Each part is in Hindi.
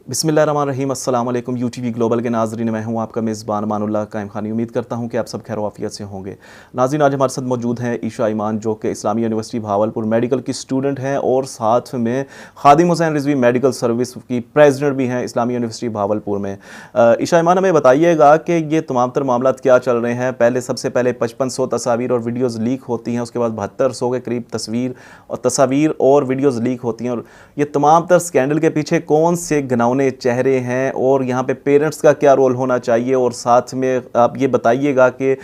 बिस्मिल्लाहिर्रहमानिर्रहीम अस्सलाम वालेकुम यूटीवी ग्लोबल के नाज़रीन, मैं हूं आपका मेज़बान मानुल्लाह कायम खानी। उम्मीद करता हूं कि आप सब खैर आफियत से होंगे। नाज़रीन, आज हमारे साथ मौजूद हैं ईशा ईमान, जो कि इस्लामी यूनिवर्सिटी भावलपुर मेडिकल की स्टूडेंट हैं और साथ में खादिम हुसैन रिजवी मेडिकल सर्विस की प्रेसिडेंट भी हैं इस्लामी यूनिवर्सिटी भावलपुर में। ईशा ईमान, हमें बताइएगा कि ये तमाम तर मामला क्या चल रहे हैं। सबसे पहले 5500 तस्वीर और वीडियोज़ लीक होती हैं, उसके बाद 7200 के करीब तस्वीर और वीडियोज़ लीक होती हैं। और ये तमाम तर स्कैंडल के पीछे कौन से घिनौने चेहरे हैं और यहाँ पे पेरेंट्स का क्या रोल होना चाहिए। और साथ में आप ये बताइएगा कि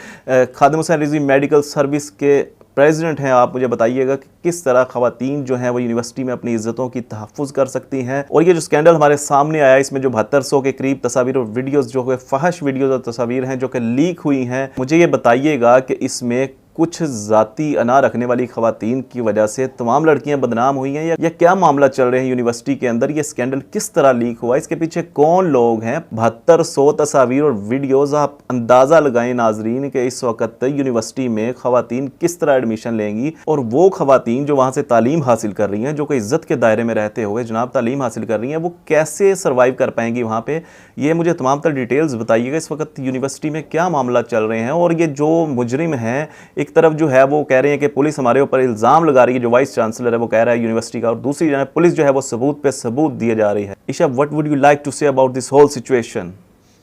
खादिम हुसैन रिजवी मेडिकल सर्विस के प्रेसिडेंट हैं, आप मुझे बताइएगा कि किस तरह ख़वातीन जो हैं वो यूनिवर्सिटी में अपनी इज़्ज़तों की तहफ़्फ़ुज़ कर सकती हैं। और ये जो स्कैंडल हमारे सामने आया, इसमें जो 7200 के करीब तस्वीर और वीडियोज़ जो है फहश वीडियोज़ और तस्वीर हैं जो कि लीक हुई हैं, मुझे ये बताइएगा कि इसमें कुछ ज़ाती अना रखने वाली ख़वातीन की वजह से तमाम लड़कियां बदनाम हुई हैं या क्या मामला चल रहे हैं यूनिवर्सिटी के अंदर। ये स्कैंडल किस तरह लीक हुआ, इसके पीछे कौन लोग हैं। 7200 तस्वीर और वीडियोज़, आप अंदाज़ा लगाएं नाजरीन कि इस वक्त यूनिवर्सिटी में ख़वातीन किस तरह एडमिशन लेंगी। और वो ख़वातीन जो वहाँ से तालीम हासिल कर रही हैं, जो कि इज़्ज़त के दायरे में रहते हुए जनाब तालीम हासिल कर रही हैं, वो कैसे सर्वाइव कर पाएंगी वहाँ पर। ये मुझे तमाम तर डिटेल्स बताइएगा। इस वक्त यूनिवर्सिटी में क्या मामला चल रहे हैं। और ये जो मुजरिम हैं, एक तरफ जो है वो कह रहे हैं कि पुलिस हमारे ऊपर इल्ज़ाम लगा रही है, जो वाइस चांसलर है वो कह रहा है यूनिवर्सिटी का, और दूसरी जानब पुलिस जो है वो सबूत पे सबूत दिए जा रही है। Isha, what would you like to say about this whole situation?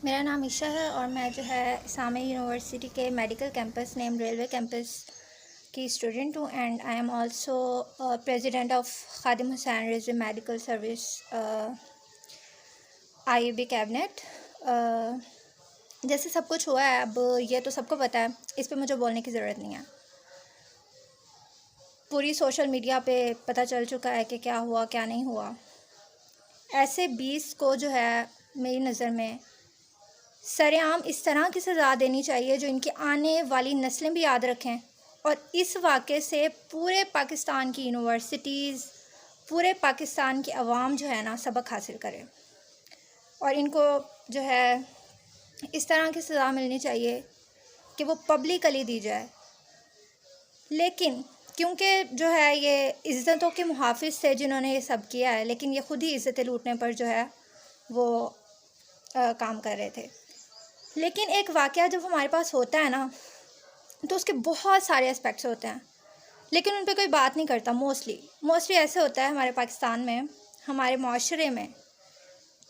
मेरा नाम ईशा है और मैं जो है इस्लामी यूनिवर्सिटी के medical campus name railway campus की स्टूडेंट हूँ and I am also president of Khadim Hussain Rizvi medical service IUB cabinet. जैसे सब कुछ हुआ है, अब ये तो सबको पता है, इस पे मुझे बोलने की ज़रूरत नहीं है। पूरी सोशल मीडिया पे पता चल चुका है कि क्या हुआ क्या नहीं हुआ। ऐसे 20 को जो है मेरी नज़र में सरेआम इस तरह की सज़ा देनी चाहिए जो इनकी आने वाली नस्लें भी याद रखें, और इस वाक़े से पूरे पाकिस्तान की यूनिवर्सिटीज़, पूरे पाकिस्तान की आवाम जो है ना सबक हासिल करे। और इनको जो है इस तरह की सज़ा मिलनी चाहिए कि वो पब्लिकली दी जाए। लेकिन क्योंकि जो है ये इज़्ज़तों के मुहाफ़िज़ थे जिन्होंने ये सब किया है, लेकिन ये ख़ुद ही इज़्ज़तें लूटने पर जो है वो काम कर रहे थे। लेकिन एक वाक़या जब हमारे पास होता है ना, तो उसके बहुत सारे एस्पेक्ट्स होते हैं, लेकिन उन पे कोई बात नहीं करता। मोस्टली ऐसे होता है हमारे पाकिस्तान में, हमारे माशरे में।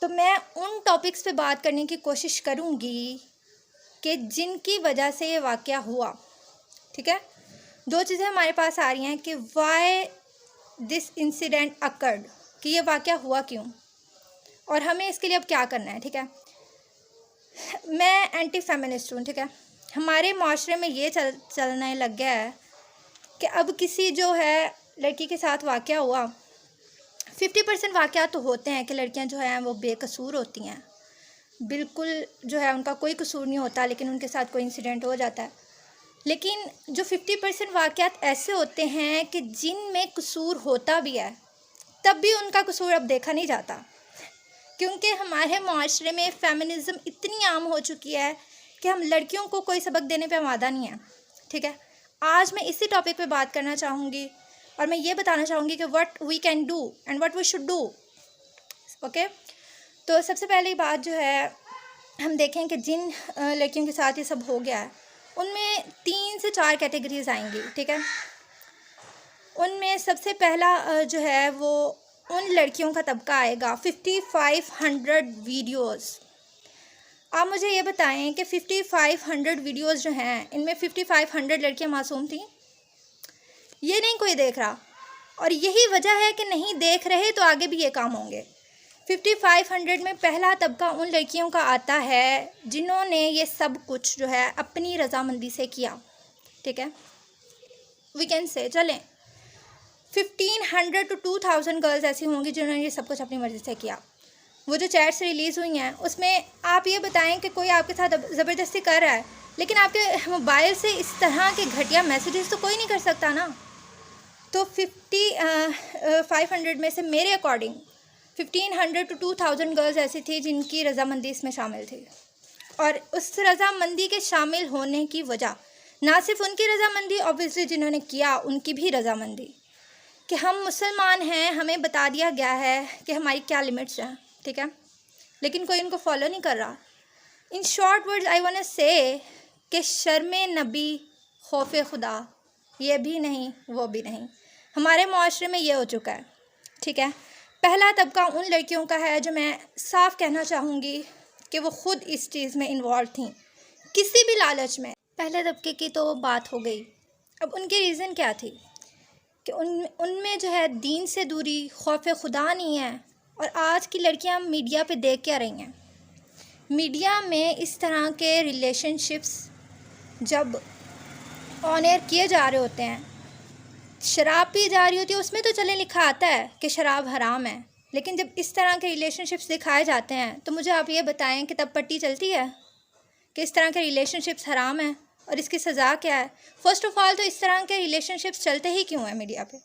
तो मैं उन टॉपिक्स पे बात करने की कोशिश करूँगी कि जिनकी वजह से ये वाक़या हुआ। ठीक है, 2 चीज़ें हमारे पास आ रही हैं कि वाई दिस इंसिडेंट अकर्ड, कि ये वाक़या हुआ क्यों और हमें इसके लिए अब क्या करना है। ठीक है, मैं एंटी फेमिनिस्ट हूँ। ठीक है, हमारे माशरे में ये चलने लग गया है कि अब किसी जो है लड़की के साथ वाक़या हुआ, 50% वाक़या तो होते हैं कि लड़कियाँ जो हैं वो बेकसूर होती हैं, बिल्कुल जो है उनका कोई कसूर नहीं होता, लेकिन उनके साथ कोई इंसिडेंट हो जाता है। लेकिन जो 50% वाक़यात ऐसे होते हैं कि जिनमें कसूर होता भी है, तब भी उनका कसूर अब देखा नहीं जाता, क्योंकि हमारे माशरे में फेमिनिज़्म इतनी आम हो चुकी है कि हम लड़कियों को कोई सबक देने पे आमादा नहीं है। ठीक है, आज मैं इसी टॉपिक पे बात करना चाहूँगी और मैं ये बताना चाहूँगी कि what we can do and what we should do. Okay, तो सबसे पहली बात जो है, हम देखें कि जिन लड़कियों के साथ ये सब हो गया है, उनमें 3 से 4 कैटेगरीज आएंगी। ठीक है, उनमें सबसे पहला जो है वो उन लड़कियों का तबका आएगा 5500 वीडियोस। आप मुझे ये बताएं कि 5500 वीडियोस जो हैं, इनमें 5500 लड़कियां मासूम थी? ये नहीं कोई देख रहा, और यही वजह है कि नहीं देख रहे तो आगे भी ये काम होंगे। 5500 में पहला तबका उन लड़कियों का आता है जिन्होंने ये सब कुछ जो है अपनी रज़ामंदी से किया। ठीक है, वी कैन से चलें 1500 to 2000 गर्ल्स ऐसी होंगी जिन्होंने ये सब कुछ अपनी मर्ज़ी से किया। वो जो चैट्स रिलीज़ हुई हैं उसमें आप ये बताएं कि कोई आपके साथ ज़बरदस्ती कर रहा है, लेकिन आपके मोबाइल से इस तरह के घटिया मैसेजेस तो कोई नहीं कर सकता ना। तो 500 में से मेरे अकॉर्डिंग 1500 to 2000 गर्ल्स ऐसी थी जिनकी रज़ामंदी इसमें शामिल थी। और उस रज़ामंदी के शामिल होने की वजह ना सिर्फ उनकी रज़ामंदी, ऑब्वियसली जिन्होंने किया उनकी भी रज़ामंदी, कि हम मुसलमान हैं, हमें बता दिया गया है कि हमारी क्या लिमिट्स हैं। ठीक है, लेकिन कोई उनको फॉलो नहीं कर रहा। In short words I want to say कि शर्म नबी खौफ खुदा ये भी नहीं वो भी नहीं, हमारे माशरे में ये हो चुका है। ठीक है, पहला तबका उन लड़कियों का है जो मैं साफ कहना चाहूँगी कि वो ख़ुद इस चीज़ में इन्वॉल्व थी किसी भी लालच में। पहले तबके की तो बात हो गई। अब उनकी रीज़न क्या थी कि उनमें जो है दीन से दूरी, खौफ खुदा नहीं है। और आज की लड़कियां मीडिया पे देख क्या रही हैं, मीडिया में इस तरह के रिलेशनशिप्स जब ऑन एयर किए जा रहे होते हैं, शराब पी जा रही होती है, उसमें तो चले लिखा आता है कि शराब हराम है, लेकिन जब इस तरह के रिलेशनशिप्स दिखाए जाते हैं तो मुझे आप ये बताएं कि तब पट्टी चलती है कि इस तरह के रिलेशनशिप्स हराम हैं और इसकी सज़ा क्या है। फ़र्स्ट ऑफ़ ऑल तो इस तरह के रिलेशनशिप्स चलते ही क्यों हैं मीडिया पे?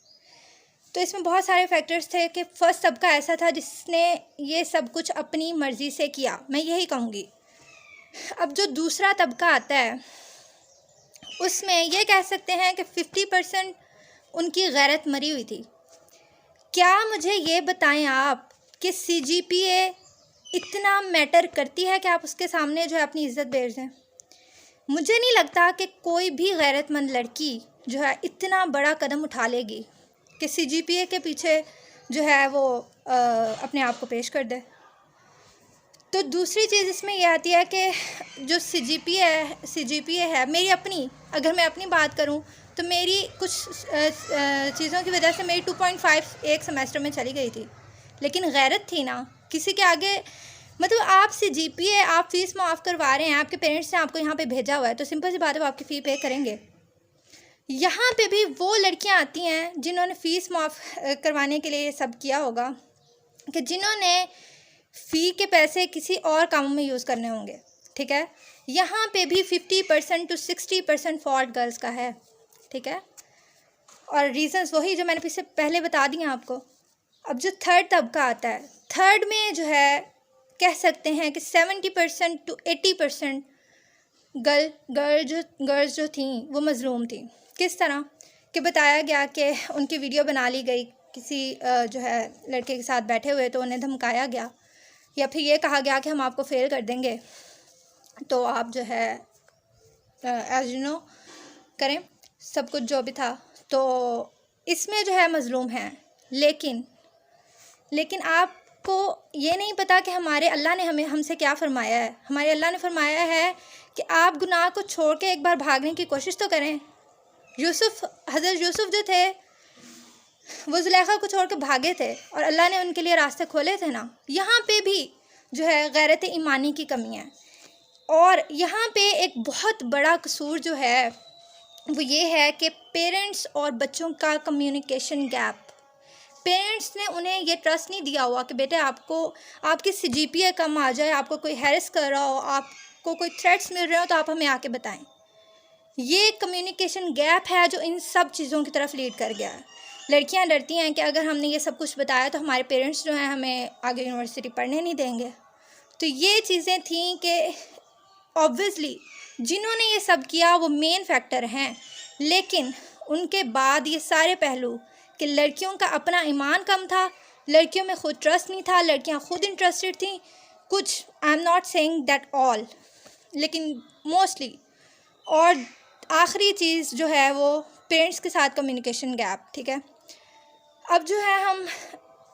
तो इसमें बहुत सारे फैक्टर्स थे कि फ़र्स्ट तबका ऐसा था जिसने ये सब कुछ अपनी मर्ज़ी से किया, मैं यही कहूँगी। अब जो दूसरा तबका आता है उसमें ये कह सकते हैं कि 50% उनकी गैरत मरी हुई थी। क्या मुझे ये बताएं आप कि CGPA इतना मैटर करती है कि आप उसके सामने जो है अपनी इज़्ज़त बेच दें? मुझे नहीं लगता कि कोई भी गैरतमंद लड़की जो है इतना बड़ा कदम उठा लेगी कि CGPA के पीछे जो है वो अपने आप को पेश कर दे। तो दूसरी चीज़ इसमें यह आती है कि जो CGPA है मेरी अपनी, अगर मैं अपनी बात करूं तो मेरी कुछ चीज़ों की वजह से मेरी 2.5 एक सेमेस्टर में चली गई थी, लेकिन गैरत थी ना किसी के आगे। मतलब आप CGPA आप फ़ीस माफ़ करवा रहे हैं, आपके पेरेंट्स ने आपको यहाँ पे भेजा हुआ है, तो सिंपल सी बात है वो आपकी फ़ी पे करेंगे। यहाँ पे भी वो लड़कियाँ आती हैं जिन्होंने फ़ीस माफ़ करवाने के लिए ये सब किया होगा, कि जिन्होंने फ़ी के पैसे किसी और कामों में यूज़ करने होंगे। ठीक है, यहाँ पे भी 50% to 60% फॉल्ट गर्ल्स का है। ठीक है, और रीज़न्स वही जो मैंने पहले बता दिए आपको। अब जो थर्ड तबका आता है, थर्ड में जो है कह सकते हैं कि 70% to 80% गर्ल्स जो थी वो मज़लूम थी। किस तरह कि बताया गया कि उनकी वीडियो बना ली गई किसी जो है लड़के के साथ बैठे हुए, तो उन्हें धमकाया गया या फिर ये कहा गया कि हम आपको फेल कर देंगे, तो आप जो है एज यू नो करें सब कुछ जो भी था। तो इसमें जो है मज़लूम हैं, लेकिन आपको ये नहीं पता कि हमारे अल्लाह ने हमसे क्या फ़रमाया है। हमारे अल्लाह ने फ़रमाया है कि आप गुनाह को छोड़ के एक बार भागने की कोशिश तो करें। हज़रत यूसुफ जो थे वो ज़ुलेखा को छोड़ के भागे थे और अल्लाह ने उनके लिए रास्ते खोले थे ना। यहाँ पे भी जो है गैरत ईमानी की कमी है। और यहाँ पे एक बहुत बड़ा कसूर जो है वो ये है कि पेरेंट्स और बच्चों का कम्युनिकेशन गैप। पेरेंट्स ने उन्हें ये ट्रस्ट नहीं दिया हुआ कि बेटे आपको आपकी CGPA कम आ जाए, आपको कोई हैरेस कर रहा हो, आपको कोई थ्रेट्स मिल रहे हो, तो आप हमें आके बताएं। ये कम्युनिकेशन गैप है जो इन सब चीज़ों की तरफ लीड कर गया है। लड़कियां डरती हैं कि अगर हमने ये सब कुछ बताया तो हमारे पेरेंट्स जो हैं हमें आगे यूनिवर्सिटी पढ़ने नहीं देंगे। तो ये चीज़ें थी कि ऑब्वियसली जिन्होंने ये सब किया वो मेन फैक्टर हैं, लेकिन उनके बाद ये सारे पहलू कि लड़कियों का अपना ईमान कम था, लड़कियों में खुद ट्रस्ट नहीं था, लड़कियां खुद इंटरेस्टेड थी कुछ, I am not saying that all, लेकिन मोस्टली। और आखिरी चीज़ जो है वो पेरेंट्स के साथ कम्युनिकेशन गैप। ठीक है, अब जो है हम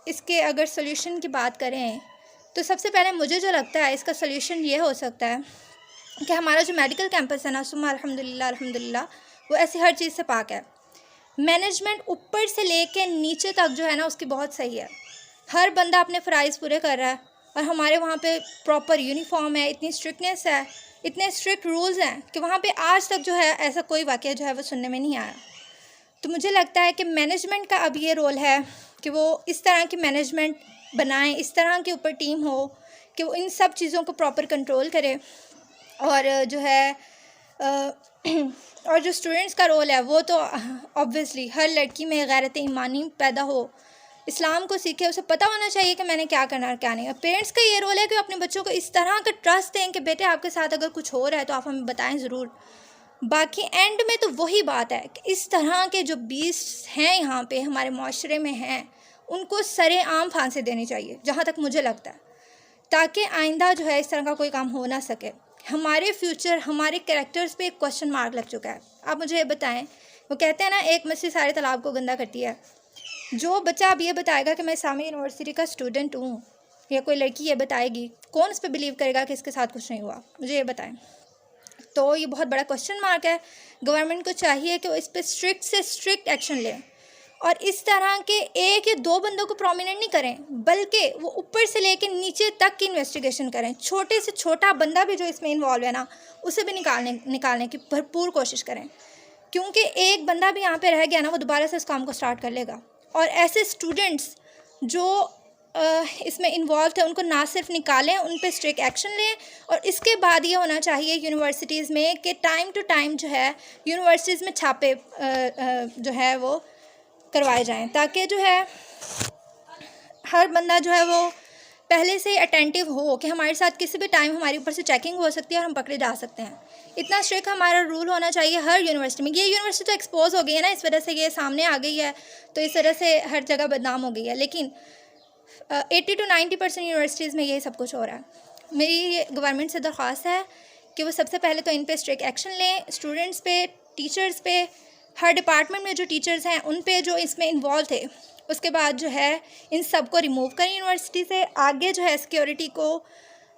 इसके अगर सोल्यूशन की बात करें तो सबसे पहले मुझे जो लगता है इसका सोल्यूशन ये हो सकता है कि हमारा जो मेडिकल कैंपस है ना, सुम्मा अल्हम्दुलिल्लाह वो ऐसी हर चीज़ से पाक है। मैनेजमेंट ऊपर से लेके नीचे तक जो है ना उसकी बहुत सही है, हर बंदा अपने फ़राइज़ पूरे कर रहा है और हमारे वहाँ पे प्रॉपर यूनिफॉर्म है, इतनी स्ट्रिक्टनेस है, इतने स्ट्रिक्ट रूल्स हैं कि वहाँ पे आज तक जो है ऐसा कोई वाक़या जो है वो सुनने में नहीं आया। तो मुझे लगता है कि मैनेजमेंट का अब ये रोल है कि वो इस तरह की मैनेजमेंट बनाएं, इस तरह के ऊपर टीम हो कि वो इन सब चीज़ों को प्रॉपर कंट्रोल करे। और जो है और जो स्टूडेंट्स का रोल है वो तो ऑब्वियसली हर लड़की में गैरत ईमानी पैदा हो, इस्लाम को सीखे, उसे पता होना चाहिए कि मैंने क्या करना और क्या नहीं। पेरेंट्स का ये रोल है कि अपने बच्चों को इस तरह का ट्रस्ट दें कि बेटे आपके साथ अगर कुछ हो रहा है तो आप हमें बताएं ज़रूर। बाकी एंड में तो वही बात है कि इस तरह के जो बीस्ट हैं यहाँ पे हमारे माशरे में हैं, उनको सरेआम फांसी देनी चाहिए, जहाँ तक मुझे लगता है। ताकि आइंदा जो है इस तरह का कोई काम हो ना सके। हमारे फ्यूचर, हमारे कैरेक्टर्स पे एक क्वेश्चन मार्क लग चुका है। आप मुझे ये बताएं, वो कहते हैं ना एक मछली सारे तालाब को गंदा करती है। जो बच्चा अब ये बताएगा कि मैं इस्लामिया यूनिवर्सिटी का स्टूडेंट हूँ, या कोई लड़की ये बताएगी, कौन उस पर बिलीव करेगा कि इसके साथ कुछ नहीं हुआ? मुझे ये बताएं। तो ये बहुत बड़ा क्वेश्चन मार्क है। गवर्नमेंट को चाहिए कि वो इस पर स्ट्रिक्ट से स्ट्रिक्ट एक्शन ले, और इस तरह के एक या दो बंदों को प्रोमिनेंट नहीं करें, बल्कि वो ऊपर से लेकर नीचे तक की इन्वेस्टिगेशन करें। छोटे से छोटा बंदा भी जो इसमें इन्वॉल्व है ना, उसे भी निकालने की भरपूर कोशिश करें, क्योंकि एक बंदा भी यहाँ पे रह गया ना, वो दोबारा से इस काम को स्टार्ट कर लेगा। और ऐसे स्टूडेंट्स जो इसमें इन्वॉल्व थे उनको ना सिर्फ निकालें, उन पे स्ट्रिक्ट एक्शन लें। और इसके बाद ये होना चाहिए यूनिवर्सिटीज़ में कि टाइम टू टाइम जो है यूनिवर्सिटीज़ में छापे जो है वो करवाए जाएं, ताकि जो है हर बंदा जो है वो पहले से अटेंटिव हो कि हमारे साथ किसी भी टाइम हमारे ऊपर से चेकिंग हो सकती है और हम पकड़े जा सकते हैं। इतना स्ट्रिक्ट हमारा रूल होना चाहिए हर यूनिवर्सिटी में। ये यूनिवर्सिटी तो एक्सपोज हो गई है ना, इस वजह से ये सामने आ गई है, तो इस वजह से हर जगह बदनाम हो गई है, लेकिन 80 to 90% यूनिवर्सिटीज़ में ये सब कुछ हो रहा है। मेरी गवर्नमेंट से दरख्वास्त है कि वो सबसे पहले तो इन पे स्ट्रिक्ट एक्शन लें, स्टूडेंट्स पे, टीचर्स पे, हर डिपार्टमेंट में जो टीचर्स हैं उन पे जो इसमें इन्वॉल्व थे। उसके बाद जो है इन सब को रिमूव करें यूनिवर्सिटी से। आगे जो है सिक्योरिटी को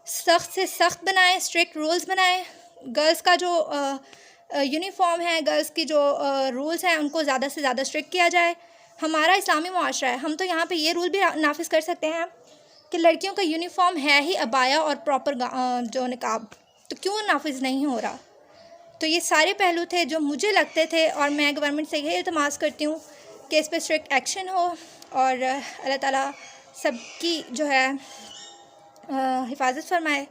सख्त से सख्त बनाएं, स्ट्रिक्ट रूल्स बनाएं। गर्ल्स का जो यूनिफॉर्म है, गर्ल्स की जो रूल्स हैं, उनको ज़्यादा से ज़्यादा स्ट्रिक्ट किया जाए। हमारा इस्लामी मुआशरा है, हम तो यहाँ पे ये रूल भी नाफिज कर सकते हैं कि लड़कियों का यूनिफॉर्म है ही अबाया और प्रॉपर जो निकाब, तो क्यों नाफिज नहीं हो रहा? तो ये सारे पहलू थे जो मुझे लगते थे, और मैं गवर्नमेंट से यही इल्तमास करती हूँ कि इस पर स्ट्रिक्ट एक्शन हो, और अल्लाह ताला सबकी जो है हिफाजत फरमाए।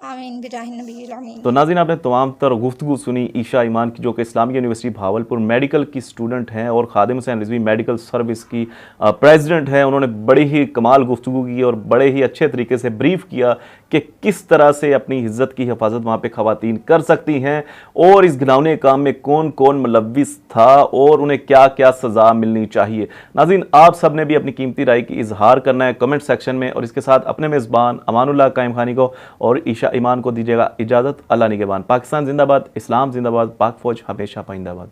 आमीन बिजाहि नबी आमीन। तो नाज़रीन, आपने तमाम तर गुफ्तगू सुनी ईशा ईमान की, जो कि इस्लामिया यूनिवर्सिटी भावलपुर मेडिकल की स्टूडेंट हैं और खादिम हुसैन रिजवी मेडिकल सर्विस की प्रेसिडेंट हैं। उन्होंने बड़ी ही कमाल गुफ्तगू की और बड़े ही अच्छे तरीके से ब्रीफ किया कि किस तरह से अपनी इज़्ज़त की हिफाजत वहाँ पे ख़वातीन कर सकती हैं, और इस घिनौने काम में कौन कौन मुलव्विस था और उन्हें क्या क्या सज़ा मिलनी चाहिए। नाज़रीन, आप सब ने भी अपनी कीमती राय की इजहार करना है कमेंट सेक्शन में, और इसके साथ अपने मेज़बान अमानुल्लाह कायम खानी को और ईशा ईमान को दीजिएगा इजाज़त। अल्लाह निगहबान। पाकिस्तान जिंदाबाद, इस्लाम जिंदाबाद, पाक फौज हमेशा पाइंदाबाद।